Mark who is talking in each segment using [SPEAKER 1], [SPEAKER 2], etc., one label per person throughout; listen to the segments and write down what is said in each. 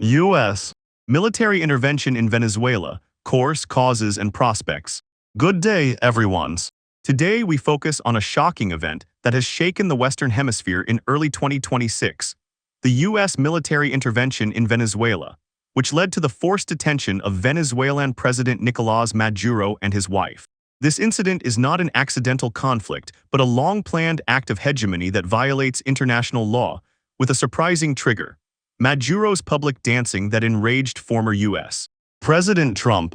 [SPEAKER 1] U.S. Military intervention in Venezuela, course, causes, and prospects. Good day, everyone's. Today we focus on a shocking event that has shaken the Western Hemisphere in early 2026, the U.S. military intervention in Venezuela, which led to the forced detention of Venezuelan President Nicolás Maduro and his wife. This incident is not an accidental conflict, but a long-planned act of hegemony that violates international law, with a surprising trigger: Maduro's public dancing that enraged former U.S. President Trump.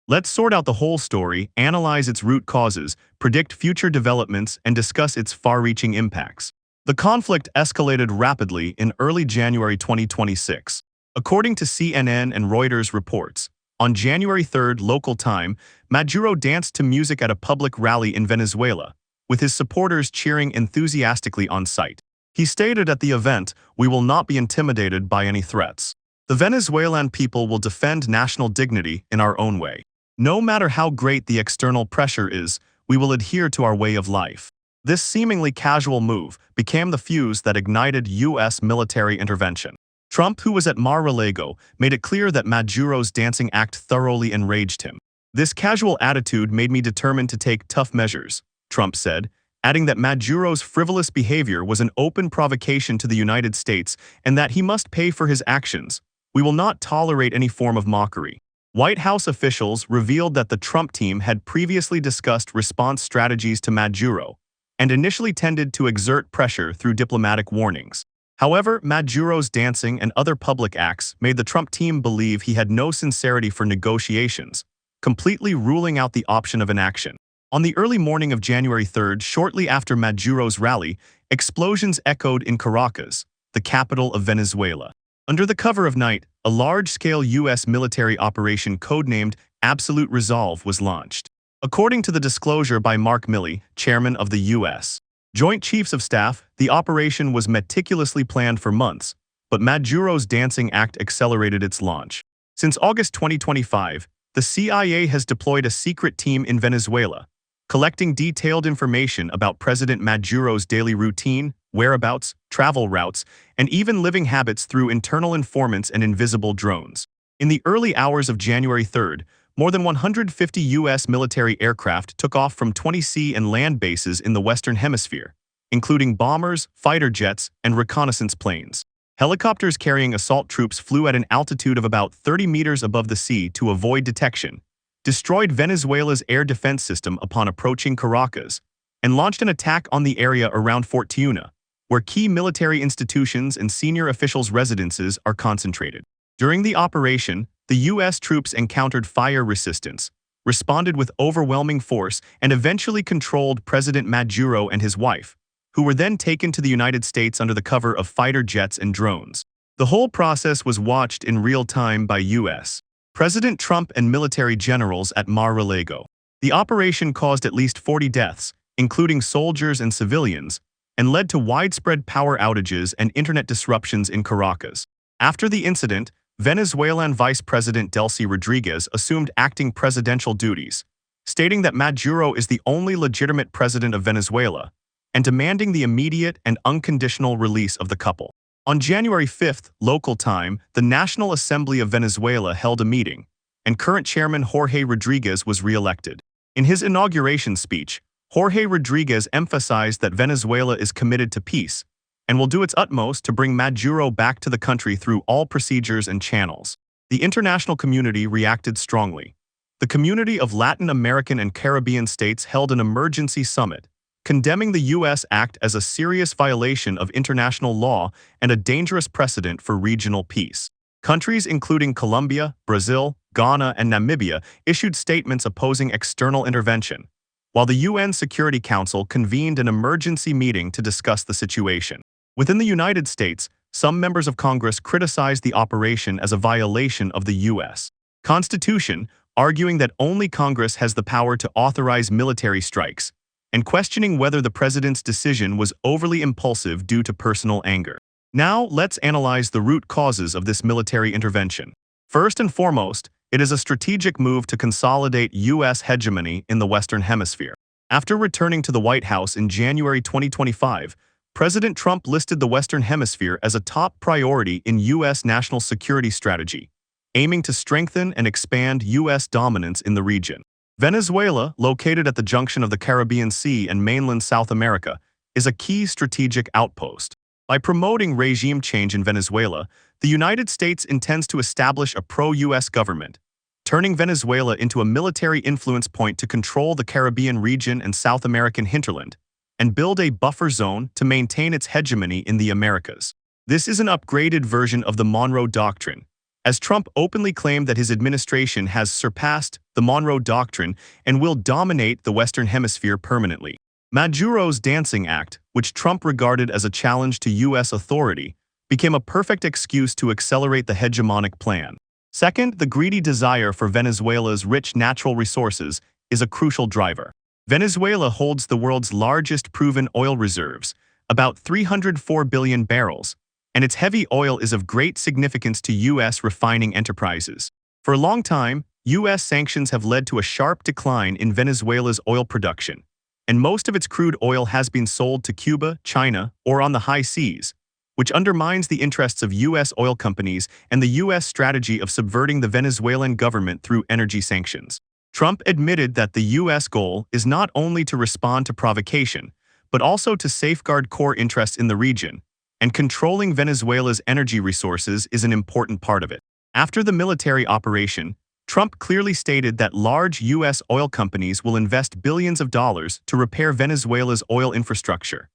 [SPEAKER 1] Let's sort out the whole story, analyze its root causes, predict future developments, and discuss its far-reaching impacts. The conflict escalated rapidly in early January 2026. According to CNN and Reuters reports, on January 3rd local time, Maduro danced to music at a public rally in Venezuela, with his supporters cheering enthusiastically on site. He stated at the event, "We will not be intimidated by any threats. The Venezuelan people will defend national dignity in our own way. No matter how great the external pressure is, we will adhere to our way of life." This seemingly casual move became the fuse that ignited U.S. military intervention. Trump, who was at Mar-a-Lago, made it clear that Maduro's dancing act thoroughly enraged him. "This casual attitude made me determined to take tough measures," Trump said, adding that Maduro's frivolous behavior was an open provocation to the United States and that he must pay for his actions. "We will not tolerate any form of mockery." White House officials revealed that the Trump team had previously discussed response strategies to Maduro and initially tended to exert pressure through diplomatic warnings. However, Maduro's dancing and other public acts made the Trump team believe he had no sincerity for negotiations, completely ruling out the option of inaction. On the early morning of January 3rd, shortly after Maduro's rally, explosions echoed in Caracas, the capital of Venezuela. Under the cover of night, a large-scale U.S. military operation codenamed Absolute Resolve was launched. According to the disclosure by Mark Milley, chairman of the U.S. Joint Chiefs of Staff, the operation was meticulously planned for months, but Maduro's dancing act accelerated its launch. Since August 2025, the CIA has deployed a secret team in Venezuela, collecting detailed information about President Maduro's daily routine, whereabouts, travel routes, and even living habits through internal informants and invisible drones. In the early hours of January 3rd, more than 150 U.S. military aircraft took off from 20 sea and land bases in the Western Hemisphere, including bombers, fighter jets, and reconnaissance planes. Helicopters carrying assault troops flew at an altitude of about 30 meters above the sea to avoid detection, destroyed Venezuela's air defense system upon approaching Caracas, and launched an attack on the area around Fort Tiuna, where key military institutions and senior officials' residences are concentrated. During the operation, the U.S. troops encountered fire resistance, responded with overwhelming force, and eventually controlled President Maduro and his wife, who were then taken to the United States under the cover of fighter jets and drones. The whole process was watched in real time by U.S. President Trump and military generals at Mar-a-Lago. The operation caused at least 40 deaths, including soldiers and civilians, and led to widespread power outages and internet disruptions in Caracas. After the incident, Venezuelan Vice President Delcy Rodriguez assumed acting presidential duties, stating that Maduro is the only legitimate president of Venezuela, and demanding the immediate and unconditional release of the couple. On January 5th, local time, the National Assembly of Venezuela held a meeting, and current chairman Jorge Rodriguez was re-elected. In his inauguration speech, Jorge Rodriguez emphasized that Venezuela is committed to peace and will do its utmost to bring Maduro back to the country through all procedures and channels. The international community reacted strongly. The community of Latin American and Caribbean states held an emergency summit, condemning the U.S. act as a serious violation of international law and a dangerous precedent for regional peace. Countries including Colombia, Brazil, Ghana, and Namibia issued statements opposing external intervention, while the UN Security Council convened an emergency meeting to discuss the situation. Within the United States, some members of Congress criticized the operation as a violation of the U.S. Constitution, arguing that only Congress has the power to authorize military strikes, and questioning whether the president's decision was overly impulsive due to personal anger. Now, let's analyze the root causes of this military intervention. First and foremost, it is a strategic move to consolidate U.S. hegemony in the Western Hemisphere. After returning to the White House in January 2025, President Trump listed the Western Hemisphere as a top priority in U.S. national security strategy, aiming to strengthen and expand U.S. dominance in the region. Venezuela, located at the junction of the Caribbean Sea and mainland South America, is a key strategic outpost. By promoting regime change in Venezuela, the United States intends to establish a pro-U.S. government, turning Venezuela into a military influence point to control the Caribbean region and South American hinterland, and build a buffer zone to maintain its hegemony in the Americas. This is an upgraded version of the Monroe Doctrine, as Trump openly claimed that his administration has surpassed the Monroe Doctrine and will dominate the Western Hemisphere permanently. Maduro's Dancing Act, which Trump regarded as a challenge to U.S. authority, became a perfect excuse to accelerate the hegemonic plan. Second, the greedy desire for Venezuela's rich natural resources is a crucial driver. Venezuela holds the world's largest proven oil reserves, about 304 billion barrels, and its heavy oil is of great significance to U.S. refining enterprises. For a long time, U.S. sanctions have led to a sharp decline in Venezuela's oil production, and most of its crude oil has been sold to Cuba, China, or on the high seas, which undermines the interests of U.S. oil companies and the U.S. strategy of subverting the Venezuelan government through energy sanctions. Trump admitted that the U.S. goal is not only to respond to provocation, but also to safeguard core interests in the region, and controlling Venezuela's energy resources is an important part of it. After the military operation, Trump clearly stated that large U.S. oil companies will invest billions of dollars to repair Venezuela's oil infrastructure,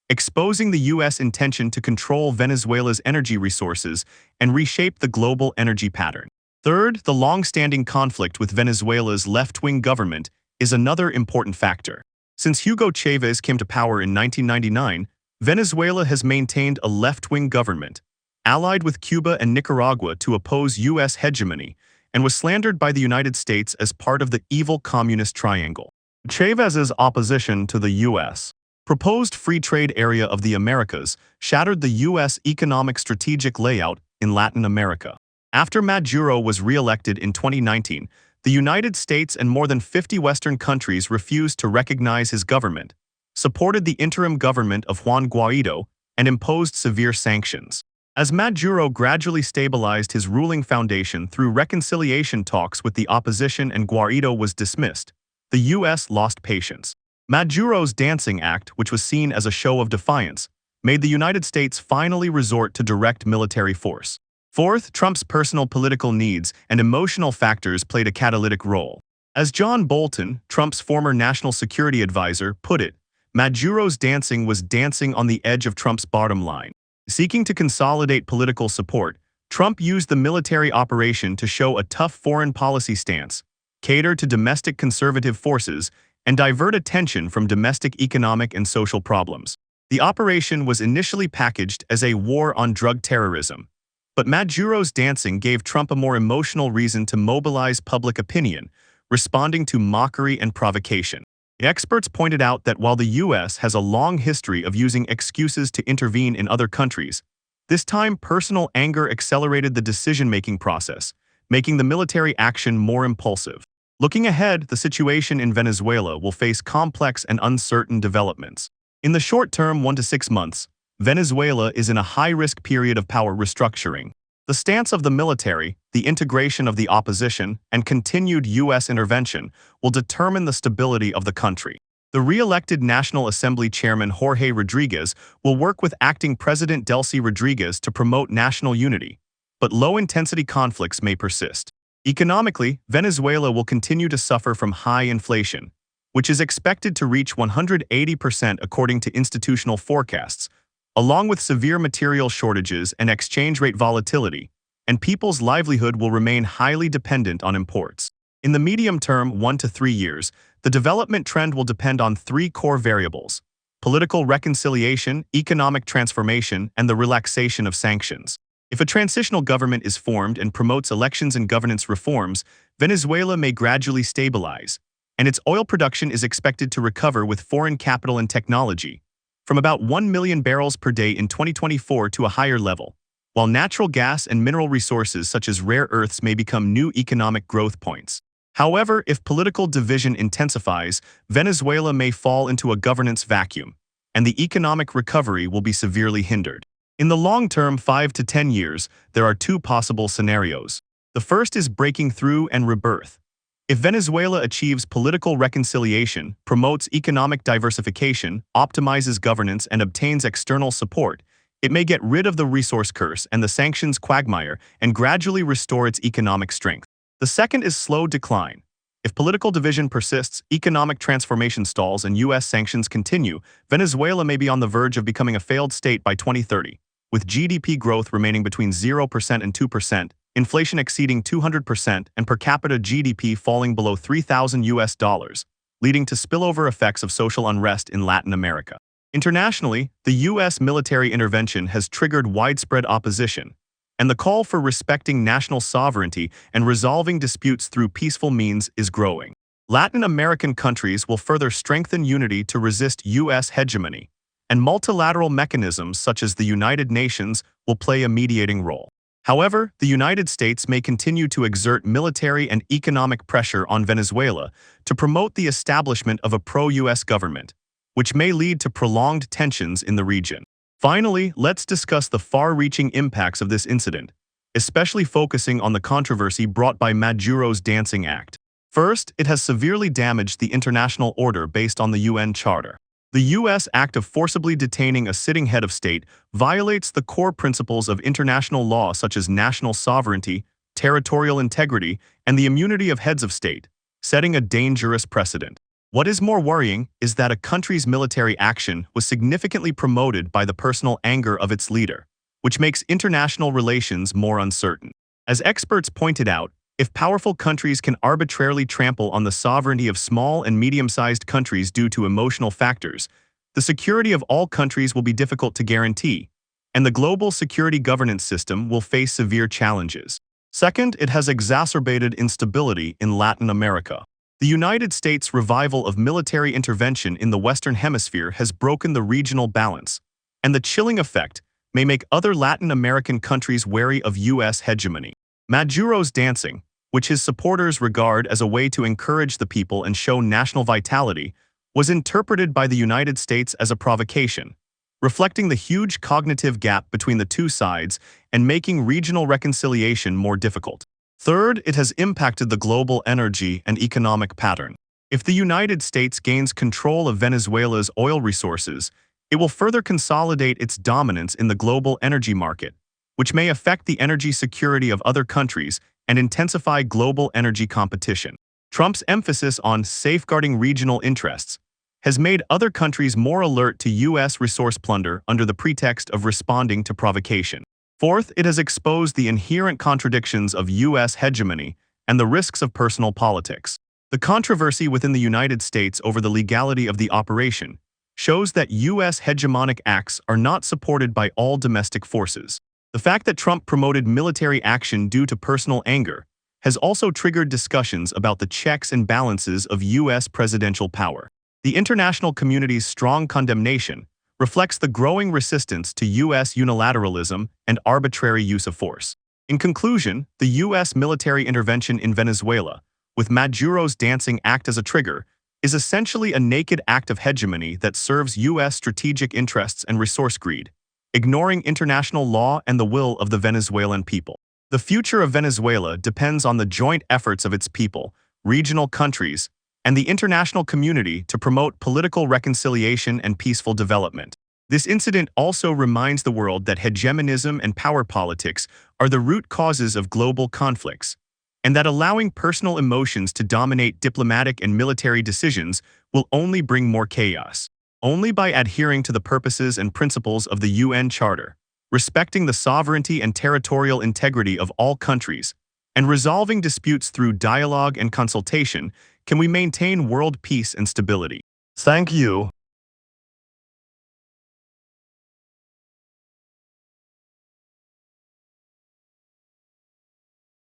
[SPEAKER 1] exposing the U.S. intention to control Venezuela's energy resources and reshape the global energy pattern. Third, the long-standing conflict with Venezuela's left-wing government is another important factor. Since Hugo Chavez came to power in 1999, Venezuela has maintained a left-wing government, allied with Cuba and Nicaragua to oppose U.S. hegemony, and was slandered by the United States as part of the evil communist triangle. Chavez's opposition to the U.S. proposed free trade area of the Americas shattered the U.S. economic strategic layout in Latin America. After Maduro was re-elected in 2019, the United States and more than 50 Western countries refused to recognize his government, supported the interim government of Juan Guaido, and imposed severe sanctions. As Maduro gradually stabilized his ruling foundation through reconciliation talks with the opposition and Guaido was dismissed, the U.S. lost patience. Maduro's Dancing Act, which was seen as a show of defiance, made the United States finally resort to direct military force. Fourth, Trump's personal political needs and emotional factors played a catalytic role. As John Bolton, Trump's former national security advisor, put it, Maduro's dancing was dancing on the edge of Trump's bottom line. Seeking to consolidate political support, Trump used the military operation to show a tough foreign policy stance, cater to domestic conservative forces, and divert attention from domestic economic and social problems. The operation was initially packaged as a war on drug terrorism, but Maduro's dancing gave Trump a more emotional reason to mobilize public opinion, responding to mockery and provocation. Experts pointed out that while the U.S. has a long history of using excuses to intervene in other countries, this time personal anger accelerated the decision-making process, making the military action more impulsive. Looking ahead, the situation in Venezuela will face complex and uncertain developments. In the short term, 1 to 6 months, Venezuela is in a high-risk period of power restructuring. The stance of the military, the integration of the opposition, and continued U.S. intervention will determine the stability of the country. The re-elected National Assembly Chairman Jorge Rodriguez will work with acting President Delcy Rodriguez to promote national unity, but low-intensity conflicts may persist. Economically, Venezuela will continue to suffer from high inflation, which is expected to reach 180% according to institutional forecasts, along with severe material shortages and exchange rate volatility, and people's livelihood will remain highly dependent on imports. In the medium term, 1 to 3 years, the development trend will depend on 3 core variables: political reconciliation, economic transformation, and the relaxation of sanctions. If a transitional government is formed and promotes elections and governance reforms, Venezuela may gradually stabilize, and its oil production is expected to recover with foreign capital and technology, from about 1 million barrels per day in 2024 to a higher level, while natural gas and mineral resources such as rare earths may become new economic growth points. However, if political division intensifies, Venezuela may fall into a governance vacuum, and the economic recovery will be severely hindered. In the long term, 5 to 10 years, there are two possible scenarios. The first is breaking through and rebirth. If Venezuela achieves political reconciliation, promotes economic diversification, optimizes governance, and obtains external support, it may get rid of the resource curse and the sanctions quagmire and gradually restore its economic strength. The second is slow decline. If political division persists, economic transformation stalls, and U.S. sanctions continue, Venezuela may be on the verge of becoming a failed state by 2030, with GDP growth remaining between 0% and 2%, inflation exceeding 200%, and per capita GDP falling below $3,000, leading to spillover effects of social unrest in Latin America. Internationally, the U.S. military intervention has triggered widespread opposition, and the call for respecting national sovereignty and resolving disputes through peaceful means is growing. Latin American countries will further strengthen unity to resist U.S. hegemony, and multilateral mechanisms such as the United Nations will play a mediating role. However, the United States may continue to exert military and economic pressure on Venezuela to promote the establishment of a pro-U.S. government, which may lead to prolonged tensions in the region. Finally, let's discuss the far-reaching impacts of this incident, especially focusing on the controversy brought by Maduro's Dancing Act. First, it has severely damaged the international order based on the UN Charter. The U.S. act of forcibly detaining a sitting head of state violates the core principles of international law such as national sovereignty, territorial integrity, and the immunity of heads of state, setting a dangerous precedent. What is more worrying is that a country's military action was significantly promoted by the personal anger of its leader, which makes international relations more uncertain. As experts pointed out, if powerful countries can arbitrarily trample on the sovereignty of small and medium-sized countries due to emotional factors, the security of all countries will be difficult to guarantee, and the global security governance system will face severe challenges. Second, it has exacerbated instability in Latin America. The United States' revival of military intervention in the Western Hemisphere has broken the regional balance, and the chilling effect may make other Latin American countries wary of U.S. hegemony. Maduro's dancing, which his supporters regard as a way to encourage the people and show national vitality, was interpreted by the United States as a provocation, reflecting the huge cognitive gap between the two sides and making regional reconciliation more difficult. Third, it has impacted the global energy and economic pattern. If the United States gains control of Venezuela's oil resources, it will further consolidate its dominance in the global energy market, which may affect the energy security of other countries and intensify global energy competition. Trump's emphasis on safeguarding regional interests has made other countries more alert to U.S. resource plunder under the pretext of responding to provocation. Fourth, it has exposed the inherent contradictions of U.S. hegemony and the risks of personal politics. The controversy within the United States over the legality of the operation shows that U.S. hegemonic acts are not supported by all domestic forces. The fact that Trump promoted military action due to personal anger has also triggered discussions about the checks and balances of U.S. presidential power. The international community's strong condemnation reflects the growing resistance to U.S. unilateralism and arbitrary use of force. In conclusion, the U.S. military intervention in Venezuela, with Maduro's Dancing Act as a trigger, is essentially a naked act of hegemony that serves U.S. strategic interests and resource greed, ignoring international law and the will of the Venezuelan people. The future of Venezuela depends on the joint efforts of its people, regional countries, and the international community to promote political reconciliation and peaceful development. This incident also reminds the world that hegemonism and power politics are the root causes of global conflicts, and that allowing personal emotions to dominate diplomatic and military decisions will only bring more chaos. Only by adhering to the purposes and principles of the UN Charter, respecting the sovereignty and territorial integrity of all countries, and resolving disputes through dialogue and consultation can we maintain world peace and stability. Thank you.